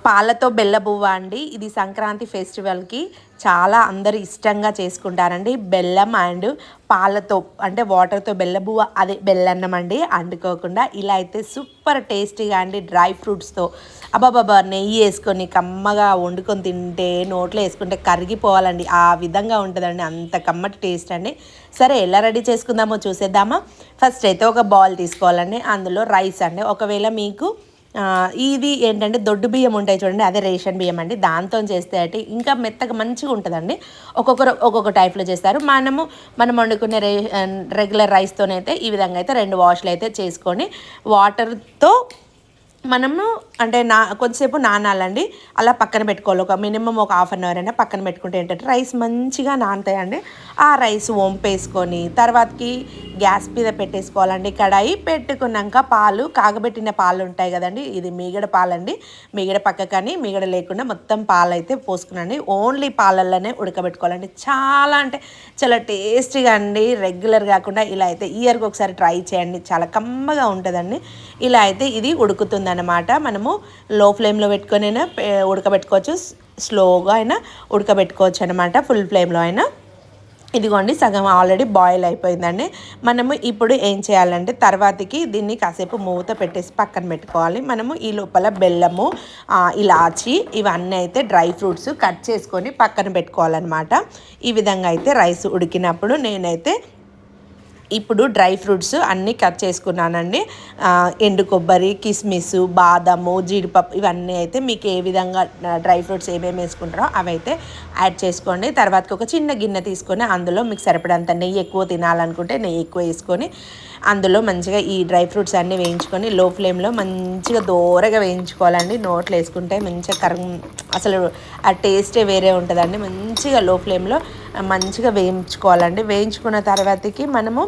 పాలతో బెల్ల బువ్వ అండి. ఇది సంక్రాంతి ఫెస్టివల్‌కి చాలా అందరూ ఇష్టంగా చేసుకుంటారండి. బెల్లం అండ్ పాలతో అంటే వాటర్‌తో బెల్ల బువ్వ అదే బెల్లన్నం అండి అండుకోకుండా. ఇలా అయితే సూపర్ టేస్టీగా అండి డ్రై ఫ్రూట్స్‌తో అబ్బబ్బబ్బా! నెయ్యి యేసుకొని కమ్మగా వండుకొని తింటే నోట్లో యేసుకుంటే కరిగిపోవాలండి. ఆ విధంగా ఉంటదండి. అంత కమ్మటి టేస్ట్ అండి. సరే ఎలా రెడీ చేసుకుందామో చూసేద్దామా? ఫస్ట్ అయితే ఒక బౌల్ తీసుకోవాలండి. అందులో రైస్ అండి. ఒకవేళ మీకు ఇది ఏంటంటే దొడ్డు బియ్యం ఉంటాయి చూడండి, అదే రేషన్ బియ్యం అండి. దాంతో చేస్తే అయితే ఇంకా మెత్తగా మంచిగా ఉంటుందండి. ఒక్కొక్కరు ఒక్కొక్క టైప్లో చేస్తారు. మనం వండుకునే రెగ్యులర్ రైస్తోనైతే ఈ విధంగా అయితే 2 వాష్లు అయితే చేసుకొని వాటర్తో మనము అంటే కొంచెంసేపు నానాలండి. అలా పక్కన పెట్టుకోవాలి. ఒక మినిమం ఒక హాఫ్ అన్ అవర్ అయినా పక్కన పెట్టుకుంటే ఏంటంటే రైస్ మంచిగా నానతాయండి. ఆ రైస్ వంపేసుకొని తర్వాతకి గ్యాస్ మీద పెట్టేసుకోవాలండి. కడాయి పెట్టుకున్నాక పాలు కాగబెట్టిన పాలు ఉంటాయి కదండి, ఇది మీగడ పాలండి. మీగడ పక్కకని మీగడ లేకుండా మొత్తం పాలు అయితే పోసుకునండి. ఓన్లీ పాలల్లోనే ఉడకబెట్టుకోవాలండి. చాలా అంటే చాలా టేస్టీగా అండి. రెగ్యులర్ కాకుండా ఇలా అయితే ఇయర్కి ఒకసారి ట్రై చేయండి. చాలా కమ్మగా ఉంటుందండి. ఇలా అయితే ఇది ఉడుకుతుందన్నమాట. మనము లో ఫ్లేమ్లో పెట్టుకొని అయినా ఉడకబెట్టుకోవచ్చు, స్లోగా అయినా ఉడకబెట్టుకోవచ్చు అనమాట, ఫుల్ ఫ్లేమ్లో అయినా. ఇదిగోండి సగం ఆల్రెడీ బాయిల్ అయిపోయిందండి. మనము ఇప్పుడు ఏం చేయాలంటే తర్వాతకి దీన్ని కాసేపు మూత పెట్టేసి పక్కన పెట్టుకోవాలి. మనము ఈ లోపల బెల్లము, ఇలాచి ఇవన్నీ అయితే డ్రై ఫ్రూట్స్ కట్ చేసుకొని పక్కన పెట్టుకోవాలన్నమాట. ఈ విధంగా అయితే రైస్ ఉడికినప్పుడు నేనైతే ఇప్పుడు డ్రై ఫ్రూట్స్ అన్నీ కట్ చేసుకున్నానండి. ఎండు కొబ్బరి, కిస్మిస్, బాదము, జీడిపప్పు ఇవన్నీ అయితే మీకు ఏ విధంగా డ్రై ఫ్రూట్స్ ఏమేమి వేసుకుంటారో అవైతే యాడ్ చేసుకోండి. తర్వాతకి ఒక చిన్న గిన్నె తీసుకొని అందులో మీకు సరిపడంత నెయ్యి ఎక్కువ తినాలనుకుంటే నెయ్యి ఎక్కువ వేసుకొని అందులో మంచిగా ఈ డ్రై ఫ్రూట్స్ అన్నీ వేయించుకొని లో ఫ్లేమ్లో మంచిగా దోరగా వేయించుకోవాలండి. నోట్లో వేసుకుంటే మంచిగా అసలు ఆ టేస్టే వేరే ఉంటుందండి. మంచిగా లో ఫ్లేమ్లో మంచిగా వేయించుకోవాలండి. వేయించుకున్న తర్వాతకి మనము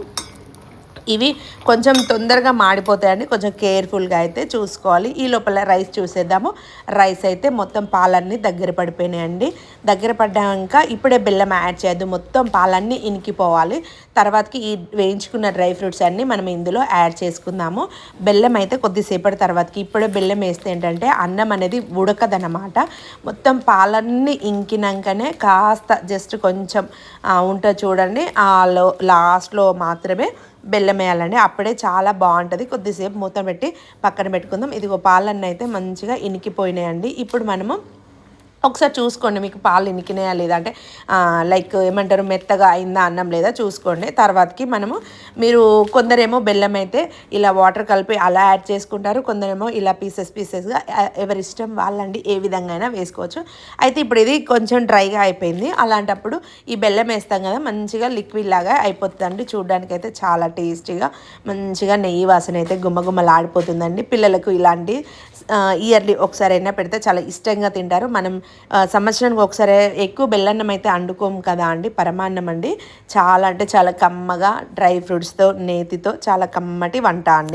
ఇవి కొంచెం తొందరగా మాడిపోతాయండి. కొంచెం కేర్ఫుల్గా అయితే చూసుకోవాలి. ఈ లోపల రైస్ చూసేద్దాము. రైస్ అయితే మొత్తం పాలన్నీ దగ్గర పడిపోయినాయండి. దగ్గర పడ్డాక ఇప్పుడే బెల్లం యాడ్ చేయొద్దు, మొత్తం పాలన్నీ ఇనికిపోవాలి. తర్వాతకి ఈ వేయించుకున్న డ్రై ఫ్రూట్స్ అన్నీ మనం ఇందులో యాడ్ చేసుకుందాము. బెల్లం అయితే కొద్దిసేపటి తర్వాతకి ఇప్పుడే బెల్లం వేస్తే ఏంటంటే అన్నం అనేది ఉడకదనమాట. మొత్తం పాలన్నీ ఇంకినాకనే కాస్త జస్ట్ కొంచెం ఉంటుంది చూడండి, లాస్ట్లో మాత్రమే బెల్లం వేయాలండి. అప్పుడే చాలా బాగుంటుంది. కొద్దిసేపు మూత పెట్టి పక్కన పెట్టుకుందాం. ఇదిగో పాలన్నీ అయితే మంచిగా ఇనికిపోయినాయండి. ఇప్పుడు మనము ఒకసారి చూసుకోండి మీకు పాలు ఇనికినాయా లేదా, అంటే లైక్ ఏమంటారు మెత్తగా అయిందా అన్నం లేదా చూసుకోండి. తర్వాతకి మనము మీరు కొందరేమో బెల్లం అయితే ఇలా వాటర్ కలిపి అలా యాడ్ చేసుకుంటారు, కొందరేమో ఇలా పీసెస్గా ఎవరి ఇష్టం వాళ్ళండి, ఏ విధంగా అయినా వేసుకోవచ్చు. అయితే ఇప్పుడు ఇది కొంచెం డ్రైగా అయిపోయింది. అలాంటప్పుడు ఈ బెల్లం వేస్తాం కదా మంచిగా లిక్విడ్ లాగా అయిపోతుందండి. చూడడానికి అయితే చాలా టేస్టీగా మంచిగా నెయ్యి వాసన అయితే గుమ్మగుమ్మలాడిపోతుందండి. పిల్లలకు ఇలాంటి ఇయర్లీ ఒకసారైనా పెడితే చాలా ఇష్టంగా తింటారు. మనం సంవత్సరానికి ఒకసారి ఎక్కువ బెల్లన్నం అయితే వండుకోము కదా అండి, పరమాన్నం అండి. చాలా అంటే చాలా కమ్మగా డ్రై ఫ్రూట్స్తో నేతితో చాలా కమ్మటి వంట అండి.